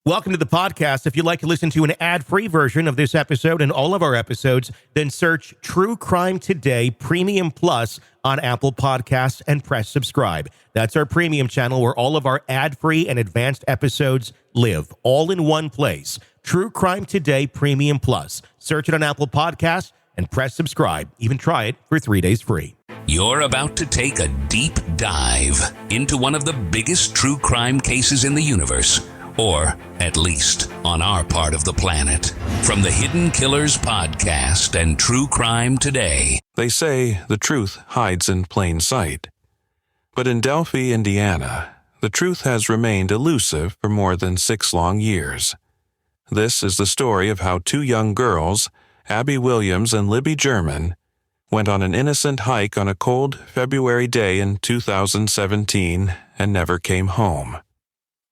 Welcome to the podcast. If you'd like to listen to an ad-free version of this episode and all of our episodes, then search True Crime Today Premium Plus on Apple Podcasts and press subscribe. That's our premium channel where all of our ad-free and advanced episodes live, all in one place. True Crime Today Premium Plus. Search it on Apple Podcasts and press subscribe. Even try it for 3 days free. You're about to take a deep dive into one of the biggest true crime cases in the universe. Or, at least, on our part of the planet. From the Hidden Killers podcast and True Crime Today. They say the truth hides in plain sight. But in Delphi, Indiana, the truth has remained elusive for more than 6 long years. This is the story of how 2 young girls, Abby Williams and Libby German, went on an innocent hike on a cold February day in 2017 and never came home.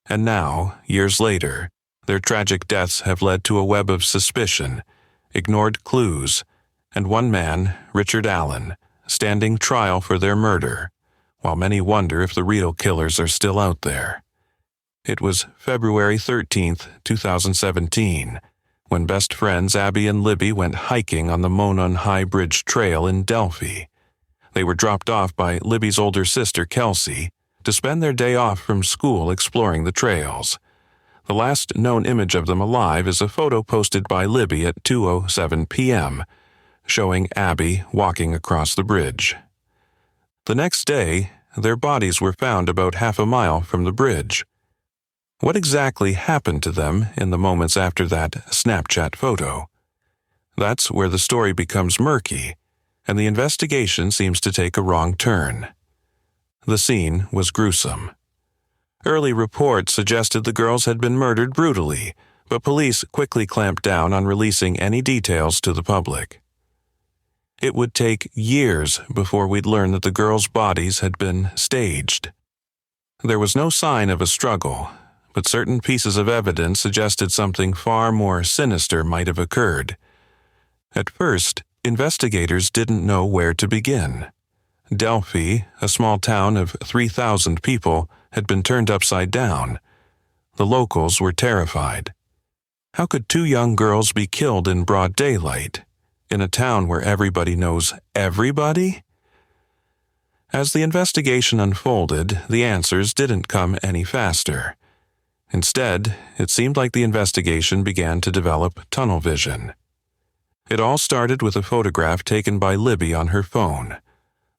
And now, years later, their tragic deaths have led to a web of suspicion, ignored clues, and one man, Richard Allen, standing trial for their murder, while many wonder if the real killers are still out there. It was February 13th, 2017, when best friends Abby and Libby went hiking on the Monon High Bridge Trail in Delphi. They were dropped off by Libby's older sister, Kelsey, to spend their day off from school exploring the trails. The last known image of them alive is a photo posted by Libby at 2:07 p.m., showing Abby walking across the bridge. The next day, their bodies were found about half a mile from the bridge. What exactly happened to them in the moments after that Snapchat photo? That's where the story becomes murky, and the investigation seems to take a wrong turn. The scene was gruesome. Early reports suggested the girls had been murdered brutally, but police quickly clamped down on releasing any details to the public. It would take years before we'd learn that the girls' bodies had been staged. There was no sign of a struggle, but certain pieces of evidence suggested something far more sinister might have occurred. At first, investigators didn't know where to begin. Delphi, a small town of 3,000 people, had been turned upside down. The locals were terrified. How could 2 young girls be killed in broad daylight, in a town where everybody knows everybody? As the investigation unfolded, the answers didn't come any faster. Instead, it seemed like the investigation began to develop tunnel vision. It all started with a photograph taken by Libby on her phone.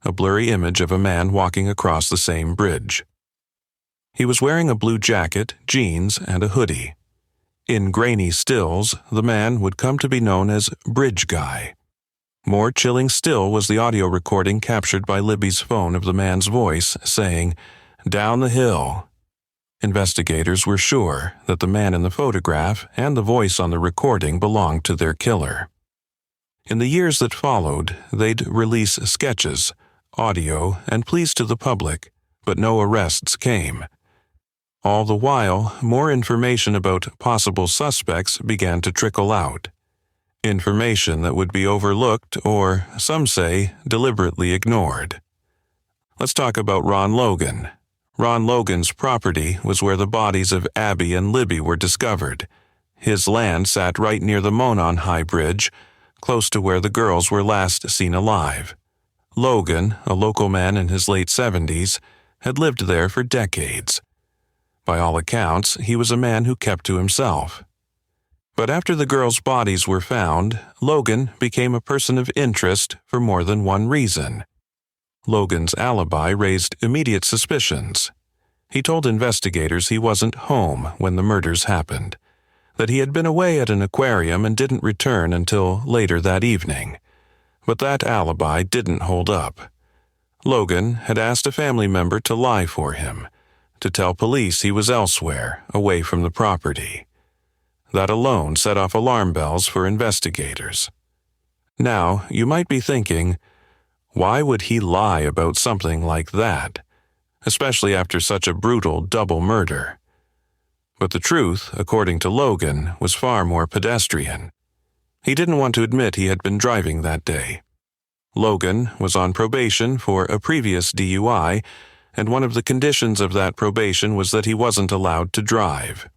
A blurry image of a man walking across the same bridge. He was wearing a blue jacket, jeans, and a hoodie. In grainy stills, the man would come to be known as Bridge Guy. More chilling still was the audio recording captured by Libby's phone of the man's voice saying, "Down the hill." Investigators were sure that the man in the photograph and the voice on the recording belonged to their killer. In the years that followed, they'd release sketches, audio, and pleas to the public, but no arrests came. All the while, more information about possible suspects began to trickle out. Information that would be overlooked or, some say, deliberately ignored. Let's talk about Ron Logan. Ron Logan's property was where the bodies of Abby and Libby were discovered. His land sat right near the Monon High Bridge, close to where the girls were last seen alive. Logan, a local man in his late 70s, had lived there for decades. By all accounts, he was a man who kept to himself. But after the girls' bodies were found, Logan became a person of interest for more than one reason. Logan's alibi raised immediate suspicions. He told investigators he wasn't home when the murders happened, that he had been away at an aquarium and didn't return until later that evening. But that alibi didn't hold up. Logan had asked a family member to lie for him, to tell police he was elsewhere, away from the property. That alone set off alarm bells for investigators. Now, you might be thinking, why would he lie about something like that, especially after such a brutal double murder? But the truth, according to Logan, was far more pedestrian. He didn't want to admit he had been driving that day. Logan was on probation for a previous DUI, and one of the conditions of that probation was that he wasn't allowed to drive.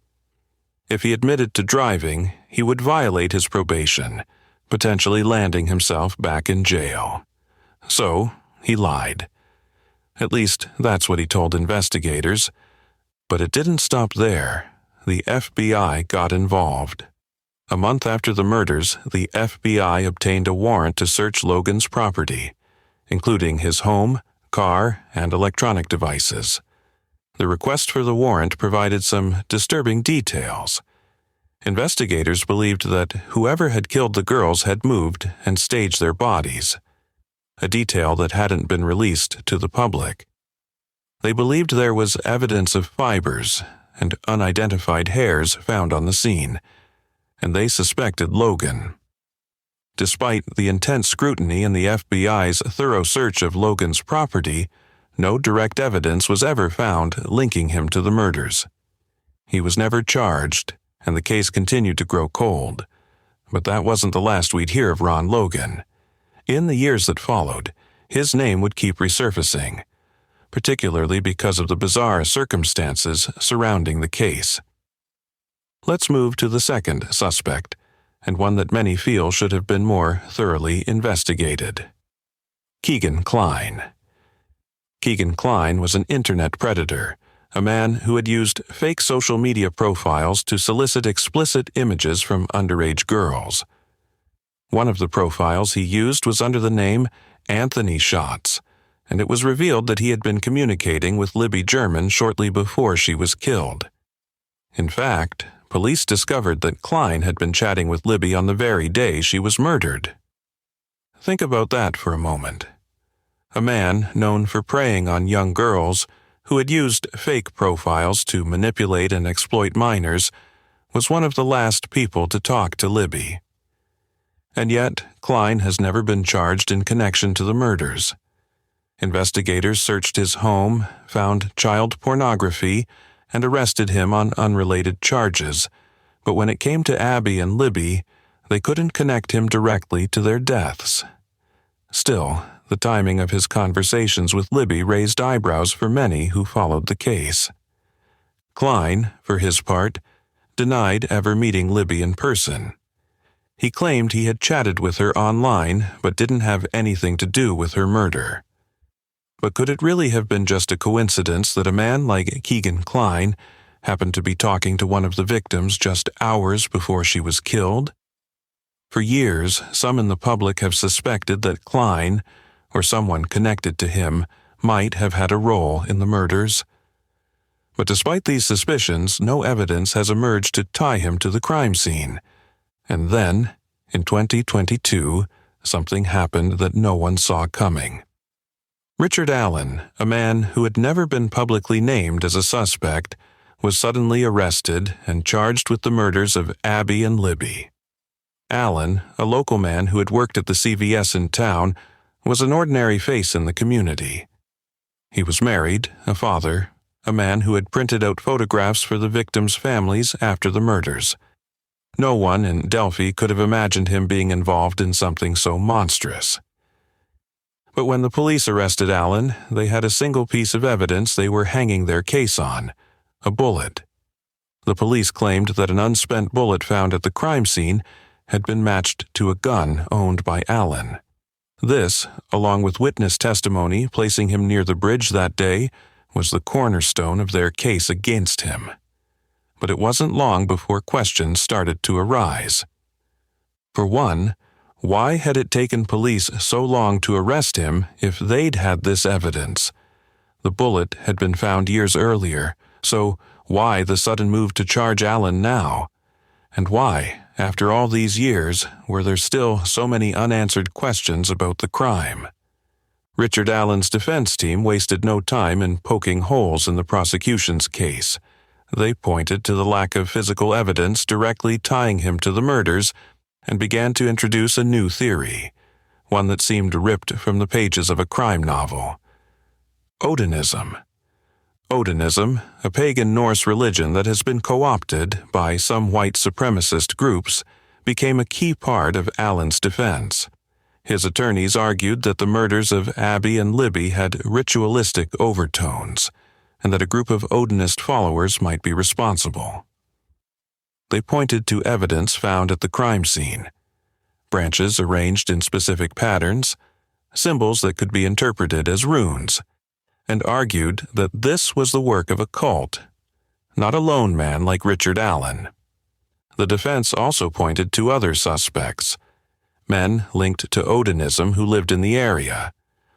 If he admitted to driving, he would violate his probation, potentially landing himself back in jail. So, he lied. At least, that's what he told investigators. But it didn't stop there. The FBI got involved. A month after the murders, the FBI obtained a warrant to search Logan's property, including his home, car, and electronic devices. The request for the warrant provided some disturbing details. Investigators believed that whoever had killed the girls had moved and staged their bodies, a detail that hadn't been released to the public. They believed there was evidence of fibers and unidentified hairs found on the scene, and they suspected Logan. Despite the intense scrutiny and the FBI's thorough search of Logan's property, no direct evidence was ever found linking him to the murders. He was never charged, and the case continued to grow cold. But that wasn't the last we'd hear of Ron Logan. In the years that followed, his name would keep resurfacing, particularly because of the bizarre circumstances surrounding the case. Let's move to the second suspect, and one that many feel should have been more thoroughly investigated. Keegan Klein. Keegan Klein was an internet predator, a man who had used fake social media profiles to solicit explicit images from underage girls. One of the profiles he used was under the name Anthony Shots, and it was revealed that he had been communicating with Libby German shortly before she was killed. In fact, police discovered that Klein had been chatting with Libby on the very day she was murdered. Think about that for a moment. A man known for preying on young girls, who had used fake profiles to manipulate and exploit minors, was one of the last people to talk to Libby. And yet, Klein has never been charged in connection to the murders. Investigators searched his home, found child pornography, and arrested him on unrelated charges, but when it came to Abby and Libby, they couldn't connect him directly to their deaths. Still, the timing of his conversations with Libby raised eyebrows for many who followed the case. Klein, for his part, denied ever meeting Libby in person. He claimed he had chatted with her online but didn't have anything to do with her murder. But could it really have been just a coincidence that a man like Keegan Klein happened to be talking to one of the victims just hours before she was killed? For years, some in the public have suspected that Klein, or someone connected to him, might have had a role in the murders. But despite these suspicions, no evidence has emerged to tie him to the crime scene. And then, in 2022, something happened that no one saw coming. Richard Allen, a man who had never been publicly named as a suspect, was suddenly arrested and charged with the murders of Abby and Libby. Allen, a local man who had worked at the CVS in town, was an ordinary face in the community. He was married, a father, a man who had printed out photographs for the victims' families after the murders. No one in Delphi could have imagined him being involved in something so monstrous. But when the police arrested Allen, they had a single piece of evidence they were hanging their case on: a bullet. The police claimed that an unspent bullet found at the crime scene had been matched to a gun owned by Allen. This, along with witness testimony placing him near the bridge that day, was the cornerstone of their case against him. But it wasn't long before questions started to arise. For one, why had it taken police so long to arrest him if they'd had this evidence? The bullet had been found years earlier, so why the sudden move to charge Allen now? And why, after all these years, were there still so many unanswered questions about the crime? Richard Allen's defense team wasted no time in poking holes in the prosecution's case. They pointed to the lack of physical evidence directly tying him to the murders and began to introduce a new theory, one that seemed ripped from the pages of a crime novel. Odinism. Odinism, a pagan Norse religion that has been co-opted by some white supremacist groups, became a key part of Allen's defense. His attorneys argued that the murders of Abby and Libby had ritualistic overtones, and that a group of Odinist followers might be responsible. They pointed to evidence found at the crime scene: branches arranged in specific patterns, symbols that could be interpreted as runes, and argued that this was the work of a cult, not a lone man like Richard Allen. The defense also pointed to other suspects, men linked to Odinism who lived in the area,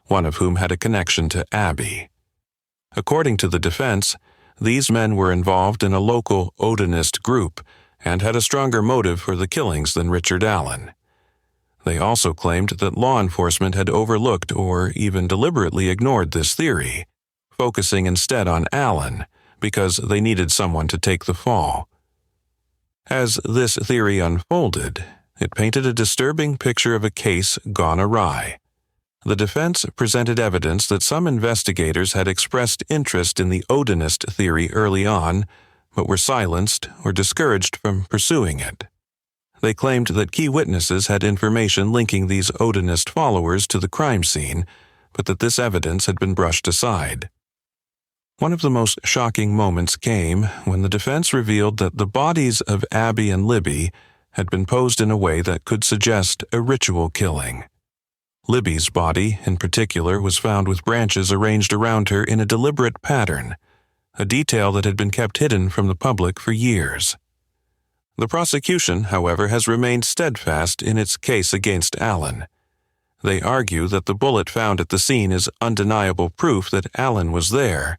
one of whom had a connection to Abby. According to the defense, these men were involved in a local Odinist group and had a stronger motive for the killings than Richard Allen. They also claimed that law enforcement had overlooked or even deliberately ignored this theory, focusing instead on Allen because they needed someone to take the fall. As this theory unfolded, it painted a disturbing picture of a case gone awry. The defense presented evidence that some investigators had expressed interest in the Odinist theory early on, but were silenced or discouraged from pursuing it. They claimed that key witnesses had information linking these Odinist followers to the crime scene, but that this evidence had been brushed aside. One of the most shocking moments came when the defense revealed that the bodies of Abby and Libby had been posed in a way that could suggest a ritual killing. Libby's body, in particular, was found with branches arranged around her in a deliberate pattern, a detail that had been kept hidden from the public for years. The prosecution, however, has remained steadfast in its case against Allen. They argue that the bullet found at the scene is undeniable proof that Allen was there,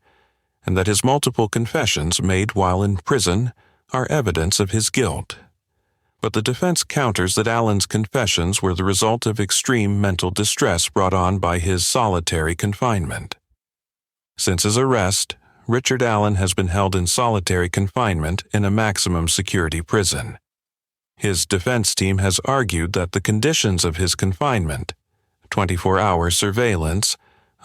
and that his multiple confessions made while in prison are evidence of his guilt. But the defense counters that Allen's confessions were the result of extreme mental distress brought on by his solitary confinement. Since his arrest, Richard Allen has been held in solitary confinement in a maximum security prison. His defense team has argued that the conditions of his confinement, 24-hour surveillance,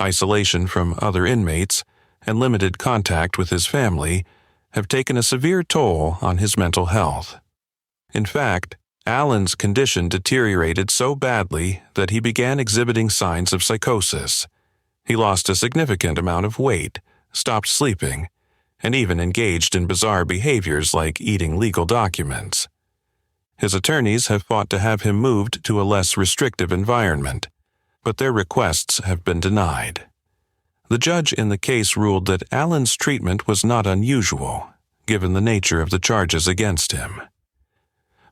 isolation from other inmates, and limited contact with his family, have taken a severe toll on his mental health. In fact, Allen's condition deteriorated so badly that he began exhibiting signs of psychosis. He lost a significant amount of weight, stopped sleeping, and even engaged in bizarre behaviors like eating legal documents. His attorneys have fought to have him moved to a less restrictive environment, but their requests have been denied. The judge in the case ruled that Allen's treatment was not unusual, given the nature of the charges against him.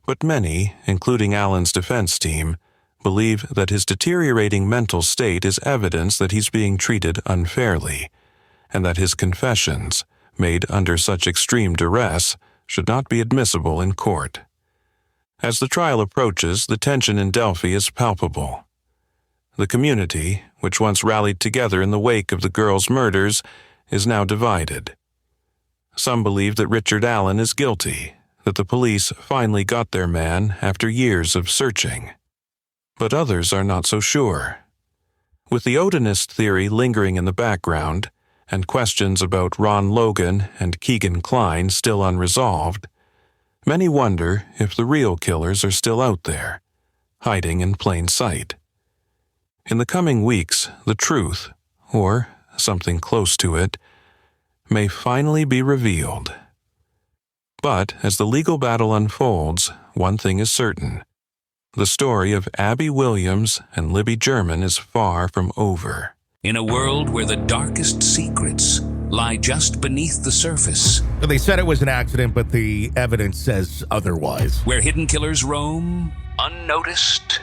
But many, including Allen's defense team, believe that his deteriorating mental state is evidence that he's being treated unfairly, and that his confessions, made under such extreme duress, should not be admissible in court. As the trial approaches, the tension in Delphi is palpable. The community, which once rallied together in the wake of the girls' murders, is now divided. Some believe that Richard Allen is guilty, that the police finally got their man after years of searching. But others are not so sure. With the Odinist theory lingering in the background, and questions about Logan and Keegan Klein still unresolved, many wonder if the real killers are still out there, hiding in plain sight. In the coming weeks, the truth, or something close to it, may finally be revealed. But as the legal battle unfolds, one thing is certain. The story of Abby Williams and Libby German is far from over. In a world where the darkest secrets lie just beneath the surface. They said it was an accident, but the evidence says otherwise. Where hidden killers roam, unnoticed,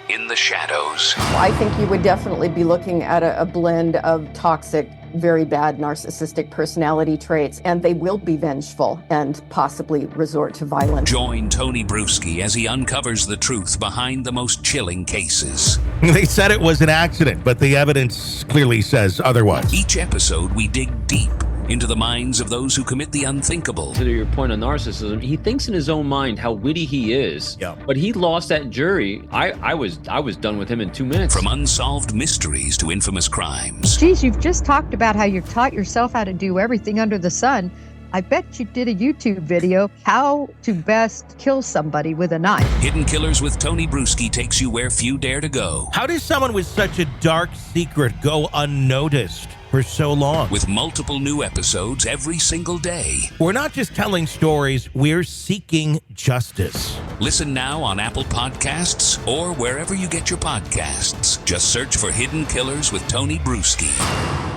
in the shadows. I think you would definitely be looking at a blend of toxic, very bad narcissistic personality traits, and they will be vengeful and possibly resort to violence. Join Tony Bruschi as he uncovers the truth behind the most chilling cases. They said it was an accident, but the evidence clearly says otherwise. Each episode, we dig deep into the minds of those who commit the unthinkable. To your point on narcissism, he thinks in his own mind how witty he is. Yeah. But he lost that jury. I was done with him in 2 minutes. From unsolved mysteries to infamous crimes. Geez, you've just talked about how you've taught yourself how to do everything under the sun. I bet you did a YouTube video, how to best kill somebody with a knife. Hidden Killers with Tony Bruschi takes you where few dare to go. How does someone with such a dark secret go unnoticed? for so long. with multiple new episodes every single day. We're not just telling stories, we're seeking justice. Listen now on Apple Podcasts or wherever you get your podcasts. Just search for Hidden Killers with Tony Bruschi.